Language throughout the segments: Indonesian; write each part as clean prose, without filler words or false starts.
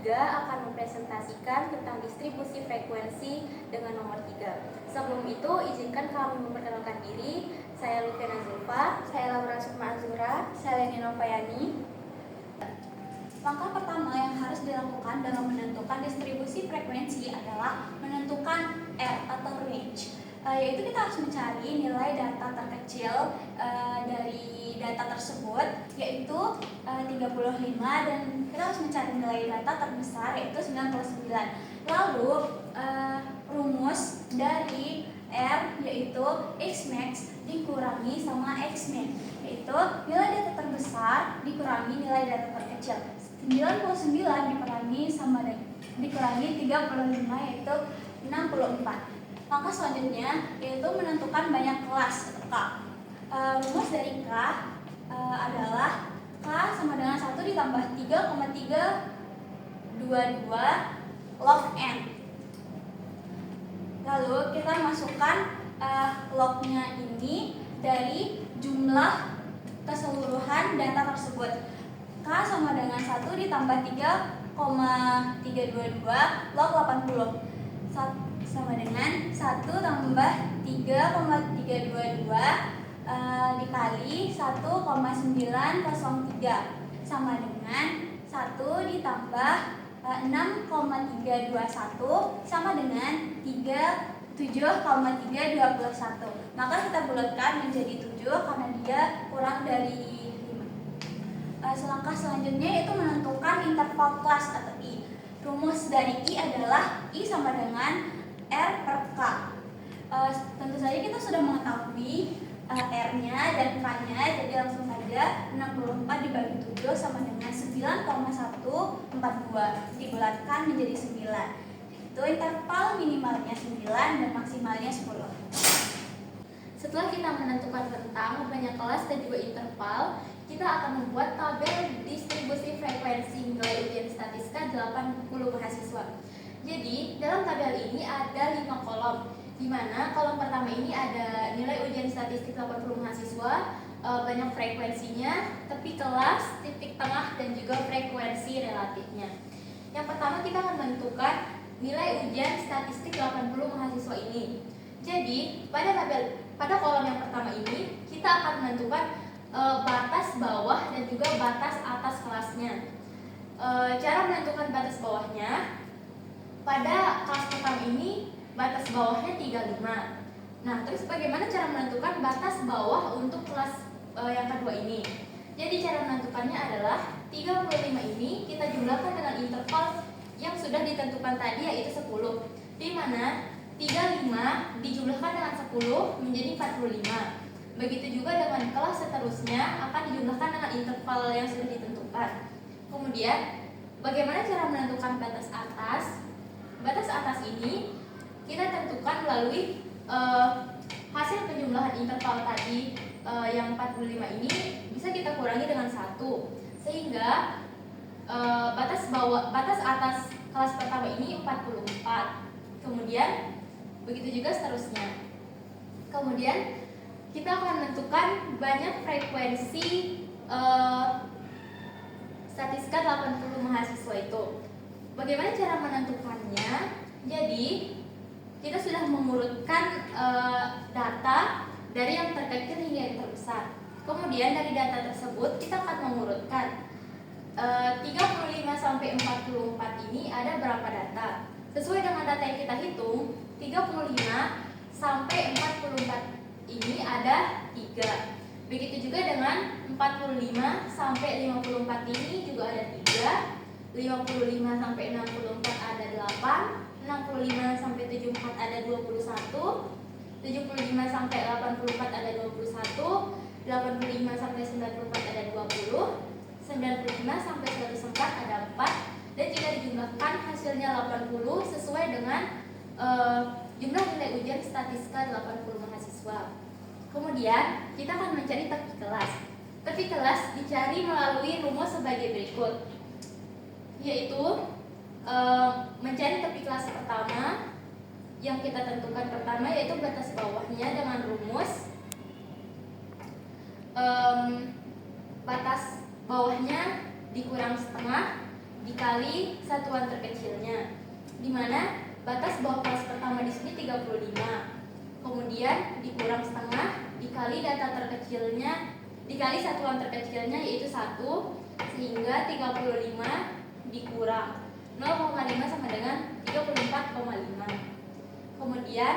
3 akan mempresentasikan tentang distribusi frekuensi dengan nomor 3. Sebelum itu, izinkan kami memperkenalkan diri. Saya Lufiana Zulfa, saya Laura Sukma Azura, saya Leni Novayani. Langkah pertama yang harus dilakukan dalam menentukan distribusi frekuensi adalah menentukan R atau range. Yaitu kita harus mencari nilai data terkecil dari data tersebut, yaitu 35, dan kita harus mencari nilai data terbesar, yaitu 99. Lalu rumus dari R yaitu Xmax dikurangi sama Xmin, yaitu nilai data terbesar dikurangi nilai data terkecil. 99 dikurangi 35, yaitu 64. Langkah selanjutnya yaitu menentukan banyak kelas atau K. Rumus dari K adalah K sama dengan 1 ditambah 3,322 log N. Lalu kita masukkan lognya ini dari jumlah keseluruhan data tersebut. K sama dengan 1 ditambah 3,322 log 80 sama dengan 1 tambah 3,322 dikali 1,903 sama dengan 1 ditambah 6,321 sama dengan 7,321. Maka kita bulatkan menjadi 7 karena dia kurang dari 5. Selangkah selanjutnya yaitu menentukan interval kelas atau I. Rumus dari I adalah I sama dengan R per K. Tentu saja kita sudah mengetahui R-nya dan K-nya, jadi langsung saja 64 dibagi 7 sama dengan 9,142 dibulatkan menjadi 9. Itu interval minimalnya 9 dan maksimalnya 10. Setelah kita menentukan rentang, banyak kelas dan juga interval, kita akan membuat tabel distribusi frekuensi nilai ujian statistika 80 mahasiswa. Jadi, dalam tabel ini ada 5 kolom, di mana kolom pertama ini ada nilai ujian statistik 80 mahasiswa, banyak frekuensinya, tepi kelas, titik tengah, dan juga frekuensi relatifnya. Yang pertama kita akan menentukan nilai ujian statistik 80 mahasiswa ini. Jadi, pada kolom yang pertama ini, kita akan menentukan batas bawah dan juga batas atas kelasnya. Cara menentukan batas bawahnya, pada kelas pertama ini batas bawahnya 35. Nah, terus bagaimana cara menentukan batas bawah untuk kelas yang kedua ini? Jadi cara menentukannya adalah 35 ini kita jumlahkan dengan interval yang sudah ditentukan tadi, yaitu 10, di mana 35 dijumlahkan dengan 10 menjadi 45. Begitu juga dengan kelas seterusnya akan dijumlahkan dengan interval yang sudah ditentukan. Kemudian, bagaimana cara menentukan batas atas? Batas atas ini kita tentukan melalui hasil penjumlahan interval tadi yang 45 ini bisa kita kurangi dengan 1, sehingga batas atas kelas pertama ini 44. Kemudian begitu juga seterusnya. Kemudian kita akan menentukan banyak frekuensi statistika 80 mahasiswa itu. Bagaimana cara menentukannya? Jadi kita sudah mengurutkan data dari yang terkecil hingga yang terbesar. Kemudian dari data tersebut kita akan mengurutkan 35 sampai 44 ini ada berapa data. Sesuai dengan data yang kita hitung, 35 sampai 44 ini ada 3. Begitu juga dengan 45 sampai 54 ini juga ada 3. 55 sampai 64 ada 8. 65 sampai 74 ada 21. 75 sampai 84 ada 21. 85 sampai 94 ada 20. 95 sampai 104 ada 4. Dan jika dijumlahkan hasilnya 80 sesuai dengan jumlah nilai ujian statistika 80 mahasiswa. Kemudian kita akan mencari tepi kelas. Tepi kelas dicari melalui rumus sebagai berikut, yaitu mencari tepi kelas pertama yang kita tentukan pertama, yaitu batas bawahnya dengan rumus batas bawahnya dikurang setengah dikali satuan terkecilnya, di mana batas bawah kelas pertama di sini 35. Kemudian dikurang setengah dikali data terkecilnya dikali satuan terkecilnya yaitu 1, sehingga 35 dikurang 0,5 sama dengan 34,5. Kemudian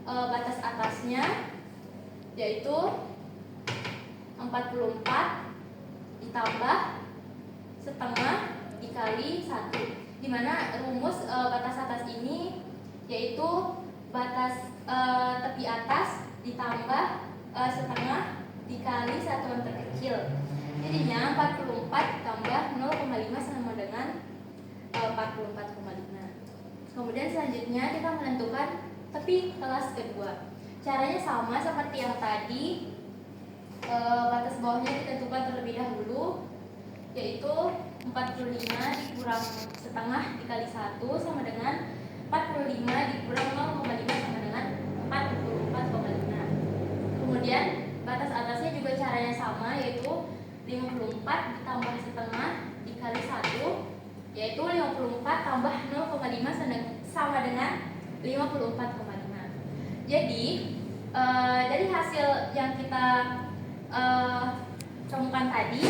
batas atasnya yaitu 44 ditambah setengah dikali 1, di mana rumus batas atas ini yaitu batas tepi atas ditambah setengah dikali satuan terkecil, jadinya 44 tambah 0,5 sama dengan 44,5. Kemudian selanjutnya kita menentukan tepi kelas kedua. Caranya sama seperti yang tadi, batas bawahnya ditentukan terlebih dahulu, yaitu 45 dikurang setengah dikali 1 sama dengan 45 dikurang 0,5 sama dengan 44,5. Kemudian batas atasnya juga caranya sama, yaitu 54 ditambah setengah dikali 1, yaitu 54 tambah 0,5 sama dengan 54,5. Jadi dari hasil yang kita temukan tadi,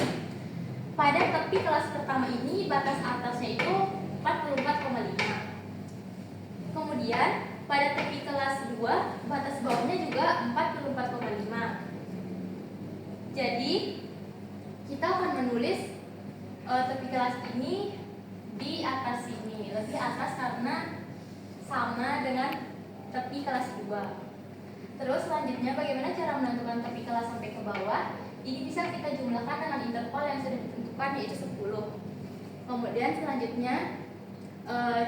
pada tepi kelas pertama ini batas atasnya itu 44,5. Kemudian pada tepi kelas 2 batas bawahnya juga 44,5. Jadi kita akan menulis tepi kelas ini di atas sini, lebih atas karena sama dengan tepi kelas 2. Terus selanjutnya bagaimana cara menentukan tepi kelas sampai ke bawah? Ini bisa kita jumlahkan dengan interval yang sudah ditentukan, yaitu 10. Kemudian selanjutnya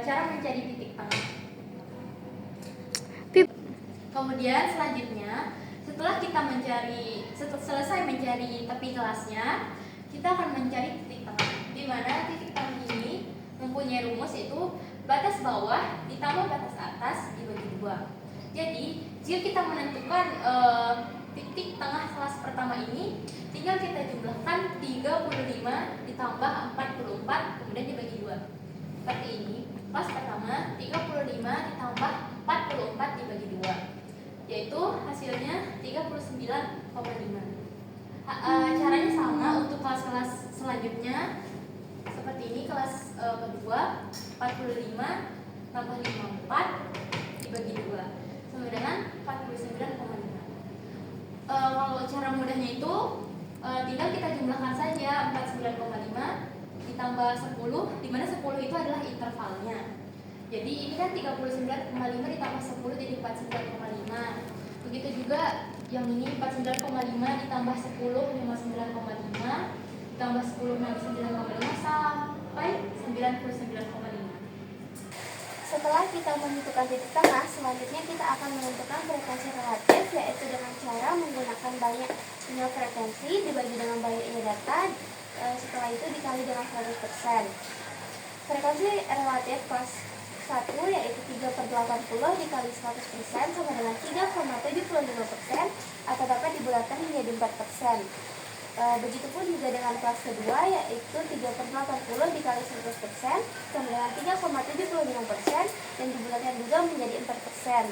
cara mencari titik tengah. Kemudian selanjutnya setelah kita selesai mencari tepi kelasnya, kita akan mencari titik tengah, di mana titik tengah ini mempunyai rumus, yaitu batas bawah ditambah batas atas dibagi 2. Jadi jika kita menentukan titik tengah kelas pertama ini, tinggal kita jumlahkan 35 ditambah 44 kemudian dibagi 2. Seperti ini, kelas pertama 35 ditambah 44 dibagi 2, yaitu hasilnya 39,5. Caranya sama untuk kelas-kelas selanjutnya, seperti ini. Kelas kedua 45 tambah 54 dibagi 2 sama dengan 49,5. Kalau cara mudahnya itu tinggal kita jumlahkan saja 49,5 ditambah 10, di mana 10 itu adalah intervalnya. Jadi ini kan 39,5 ditambah 10 jadi 49,5. Begitu juga yang ini 49,5 ditambah 10 59,5 ditambah 10 59,5 sampai 99,5. Setelah kita menentukan titik tengah, selanjutnya kita akan menentukan frekuensi relatif, yaitu dengan cara menggunakan banyak sinyal frekuensi dibagi dengan banyaknya data, setelah itu dikali dengan 100%. Frekuensi relatif kelas 1 yaitu 3/80 dikali 100% sama dengan 3,75%, atau dapat dibulatkan menjadi 4%. Begitupun juga dengan kelas kedua, yaitu 3/80 dikali 100% sama dengan 3,75%, dan dibulatkan juga menjadi 4%.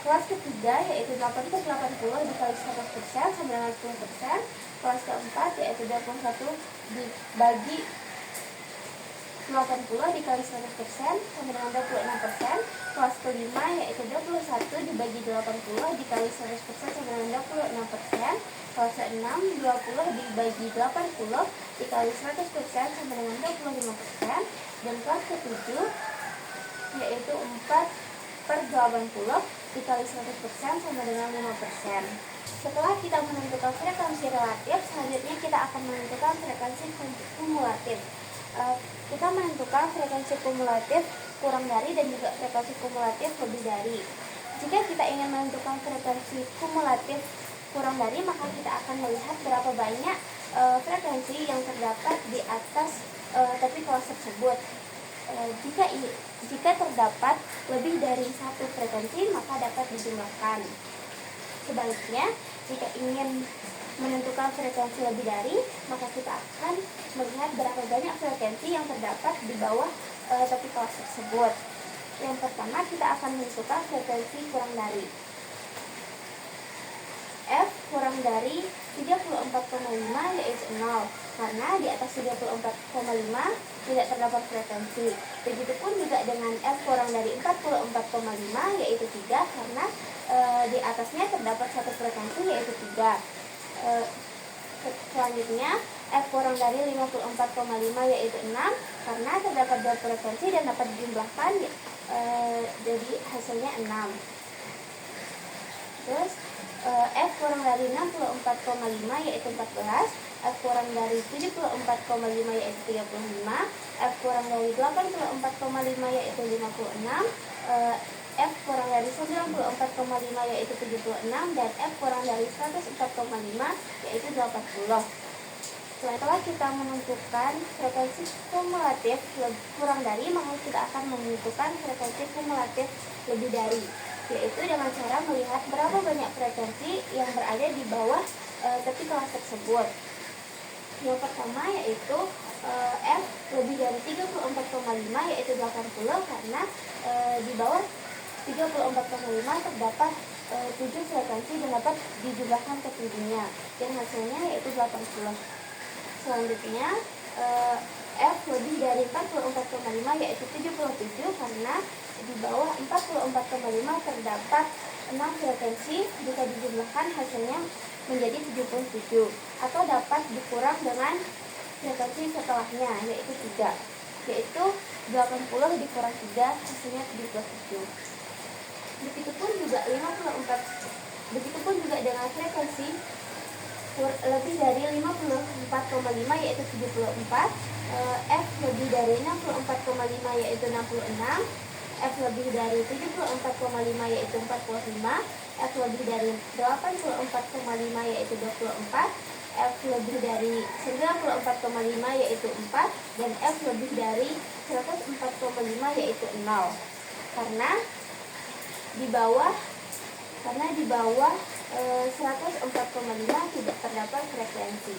Kelas ketiga yaitu 8/80 dikali 100% sama dengan 10%. Kelas keempat yaitu 21 dibagi 80 dikali 100% sama dengan 26%. Kelas kelima yaitu 21 dibagi 80 dikali 100% sama dengan 26%. Kelas keenam 20 dibagi 80 dikali 100% sama dengan 25%. Dan kelas ketujuh yaitu 4/80 dikali 100% sama dengan 5%. Setelah kita menentukan frekuensi relatif, selanjutnya kita akan menentukan frekuensi kumulatif. Kita menentukan frekuensi kumulatif kurang dari dan juga frekuensi kumulatif lebih dari. Jika kita ingin menentukan frekuensi kumulatif kurang dari, maka kita akan melihat berapa banyak frekuensi yang terdapat di atas tepi kelas tersebut. Jika terdapat lebih dari satu frekuensi, maka dapat dijumlahkan. Sebaliknya, jika ingin menentukan frekuensi lebih dari, maka kita akan melihat berapa banyak frekuensi yang terdapat di bawah tepi kelas tersebut. Yang pertama, kita akan menentukan frekuensi kurang dari. F kurang dari 34,5 yaitu 0, karena di atas 34,5 tidak terdapat frekuensi. Begitupun juga dengan F kurang dari 44,5 yaitu 3, karena di atasnya terdapat satu frekuensi yaitu 3. Selanjutnya F kurang dari 54,5 yaitu 6, karena terdapat 2 frekuensi dan dapat dijumlahkan, jadi hasilnya 6. Terus F kurang dari 64,5 yaitu 14, F kurang dari 74,5 yaitu 35, F kurang dari 84,5 yaitu 56, F kurang dari 94,5 yaitu 76, dan F kurang dari 104,5 yaitu 80. Setelah kita menentukan frekuensi kumulatif kurang dari, maka kita akan menentukan frekuensi kumulatif lebih dari, yaitu dengan cara melihat berapa banyak frekuensi yang berada di bawah tepi kelas tersebut. Yang pertama yaitu F lebih dari 34,5 yaitu 80, karena di bawah 34,5 terdapat 7 frekuensi dan dapat dijumlahkan ke tujuhnya, dan hasilnya yaitu 80. Selanjutnya F lebih dari 44,5 yaitu 77, karena di bawah 44,5 terdapat 6 frekuensi, jika dijumlahkan hasilnya menjadi 77, atau dapat dikurang dengan frekuensi setelahnya yaitu 3, yaitu 80 dikurang 3 hasilnya 77. Begitupun juga dengan frekuensi lebih dari 54,5 yaitu 74, F lebih dari 64,5 yaitu 66, F lebih dari 74,5 yaitu 45, F lebih dari 84,5 yaitu 24, F lebih dari 94,5 yaitu 4, dan F lebih dari 104,5 yaitu 0, karena di bawah 104,5 tidak terdapat frekuensi.